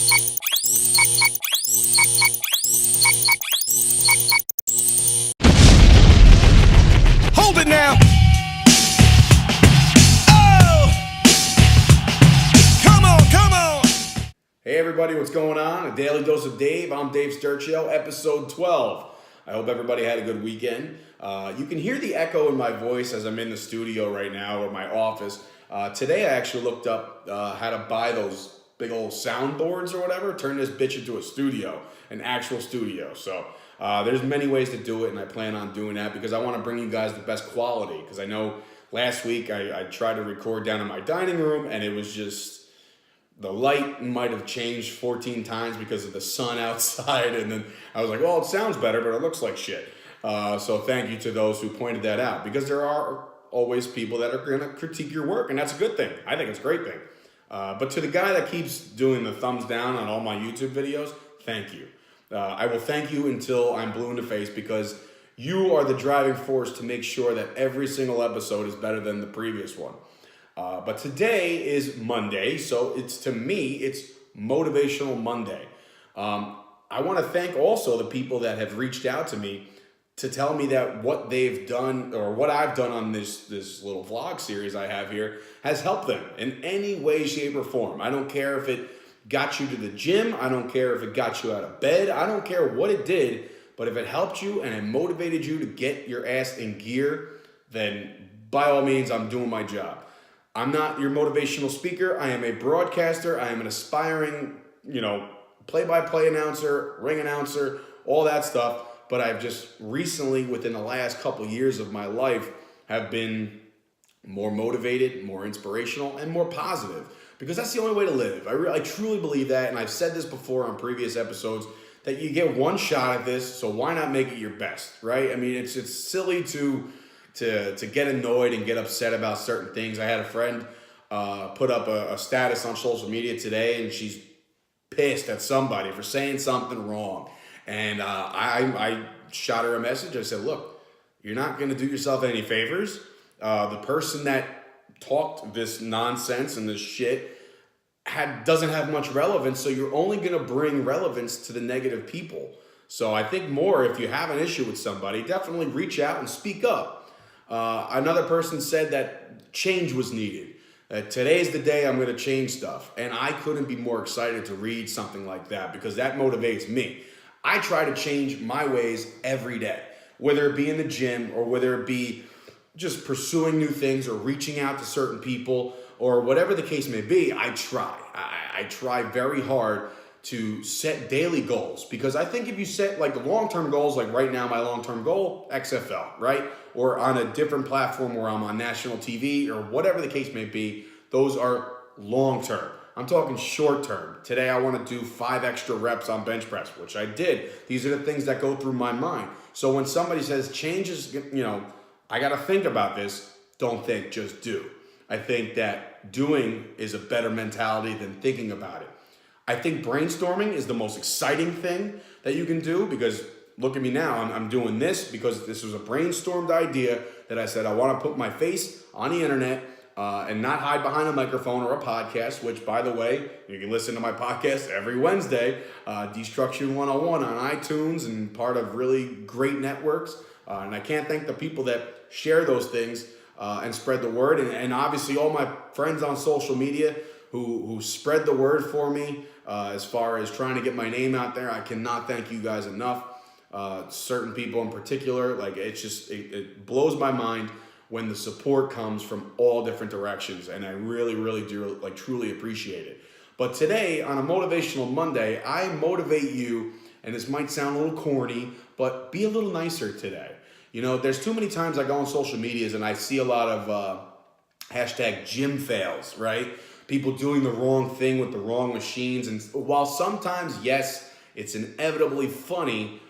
Hold it now. Oh! Come on, come on. Hey everybody, what's going on? A Daily Dose of Dave. I'm Dave Sturchio, episode 12. I hope everybody had a good weekend. You can hear the echo in my voice as I'm in the studio right now, or my office. Today I actually looked up how to buy those big old soundboards or whatever, turn this bitch into a studio, an actual studio. So there's many ways to do it, and I plan on doing that because I want to bring you guys the best quality. Because I know last week I tried to record down in my dining room, and it was just... the light might have changed 14 times because of the sun outside, and then I was like, well, it sounds better, but it looks like shit. So thank you to those who pointed that out, because there are always people that are going to critique your work, and that's a good thing. I think it's a great thing. But to the guy that keeps doing the thumbs down on all my YouTube videos, thank you. I will thank you until I'm blue in the face, because you are the driving force to make sure that every single episode is better than the previous one. But today is Monday, so to me, it's Motivational Monday. I want to thank also the people that have reached out to me to tell me that what they've done, or what I've done on this little vlog series I have here, has helped them in any way, shape, or form. I don't care if it got you to the gym. I don't care if it got you out of bed. I don't care what it did, but if it helped you and it motivated you to get your ass in gear, then by all means, I'm doing my job. I'm not your motivational speaker. I am a broadcaster. I am an aspiring, play-by-play announcer, ring announcer, all that stuff. But I've just recently, within the last couple years of my life, have been more motivated, more inspirational, and more positive. Because that's the only way to live. I truly believe that, and I've said this before on previous episodes, that you get one shot at this, so why not make it your best, right? I mean, it's silly to get annoyed and get upset about certain things. I had a friend put up a status on social media today, and she's pissed at somebody for saying something wrong. And I shot her a message. I said, look, you're not going to do yourself any favors. The person that talked this nonsense and this shit doesn't have much relevance, so you're only going to bring relevance to the negative people. So I think more, if you have an issue with somebody, definitely reach out and speak up. Another person said that change was needed. Today's the day I'm going to change stuff. And I couldn't be more excited to read something like that, because that motivates me. I try to change my ways every day, whether it be in the gym or whether it be just pursuing new things or reaching out to certain people or whatever the case may be. I try. I try very hard to set daily goals, because I think if you set like the long-term goals, like right now my long-term goal, XFL, right? Or on a different platform where I'm on national TV or whatever the case may be, those are long-term. I'm talking short-term. Today I want to do 5 extra reps on bench press, which I did. These are the things that go through my mind. So when somebody says change is, I got to think about this, don't think, just do. I think that doing is a better mentality than thinking about it. I think brainstorming is the most exciting thing that you can do, because look at me now. I'm doing this because this was a brainstormed idea that I said I want to put my face on the internet and not hide behind a microphone or a podcast, which, by the way, you can listen to my podcast every Wednesday, D-Struction 101 on iTunes, and part of really great networks. And I can't thank the people that share those things and spread the word. And obviously all my friends on social media who spread the word for me as far as trying to get my name out there. I cannot thank you guys enough. Certain people in particular, like it blows my mind when the support comes from all different directions, and I really, really do truly appreciate it. But today, on a Motivational Monday, I motivate you, and this might sound a little corny, but be a little nicer today. There's too many times I go on social medias and I see a lot of hashtag gym fails, right? People doing the wrong thing with the wrong machines. And while sometimes, yes, it's inevitably funny,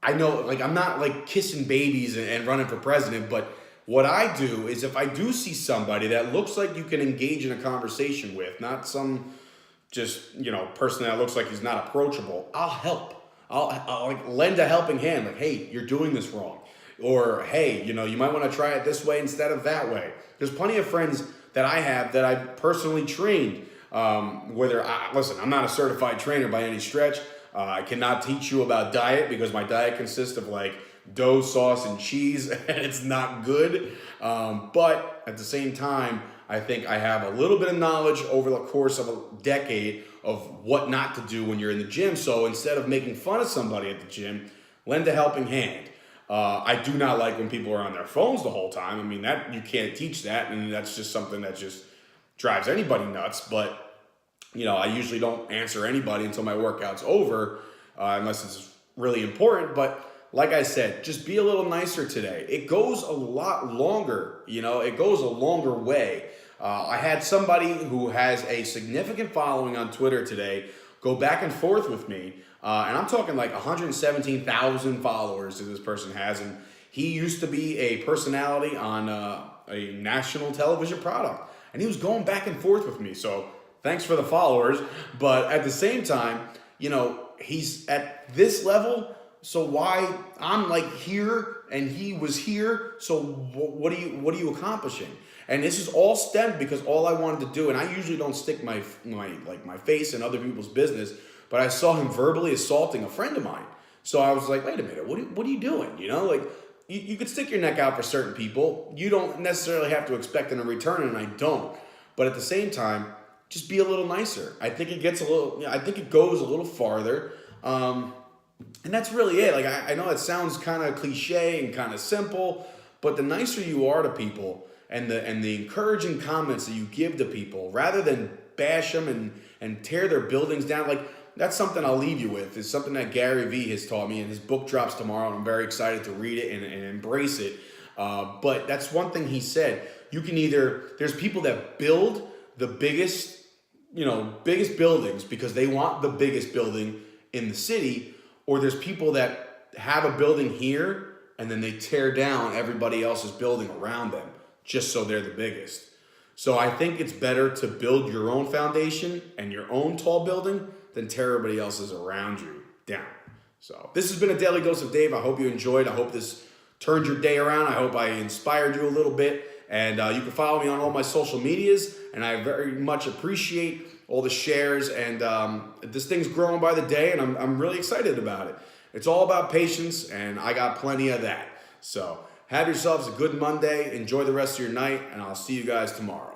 I know, I'm not kissing babies and running for president, but what I do is, if I do see somebody that looks like you can engage in a conversation with, not some person that looks like he's not approachable, I'll help. I'll lend a helping hand, hey, you're doing this wrong. Or, hey, you might want to try it this way instead of that way. There's plenty of friends that I have that I personally trained Listen, I'm not a certified trainer by any stretch. I cannot teach you about diet because my diet consists of like dough, sauce, and cheese, and it's not good. But at the same time, I think I have a little bit of knowledge over the course of a decade of what not to do when you're in the gym. So instead of making fun of somebody at the gym, lend a helping hand. I do not like when people are on their phones the whole time. I mean, that you can't teach that, and that's just something that just drives anybody nuts. But I usually don't answer anybody until my workout's over, unless it's really important. But like I said, just be a little nicer today. It goes a lot longer, it goes a longer way. I had somebody who has a significant following on Twitter today go back and forth with me. And I'm talking like 117,000 followers that this person has. And he used to be a personality on a national television product. And he was going back and forth with me. So thanks for the followers. But at the same time, he's at this level. So why I'm like here and he was here. So what are you accomplishing? And this is all stemmed because all I wanted to do, and I usually don't stick my face in other people's business, but I saw him verbally assaulting a friend of mine. So I was like, wait a minute, what are you doing? You could stick your neck out for certain people. You don't necessarily have to expect in a return, and I don't. But at the same time, just be a little nicer. I think it goes a little farther. And that's really it. Like I know it sounds kind of cliche and kind of simple, but the nicer you are to people and the encouraging comments that you give to people, rather than bash them and tear their buildings down, like that's something I'll leave you with. It's something that Gary Vee has taught me, and his book drops tomorrow, and I'm very excited to read it and embrace it. But that's one thing he said. You can there's people that build the biggest buildings because they want the biggest building in the city, or there's people that have a building here and then they tear down everybody else's building around them just so they're the biggest. So I think it's better to build your own foundation and your own tall building than tear everybody else's around you down. So this has been a Daily Dose of Dave. I hope you enjoyed. I hope this turned your day around. I hope I inspired you a little bit. And you can follow me on all my social medias. And I very much appreciate all the shares. And this thing's growing by the day, and I'm really excited about it. It's all about patience, and I got plenty of that. So have yourselves a good Monday. Enjoy the rest of your night, and I'll see you guys tomorrow.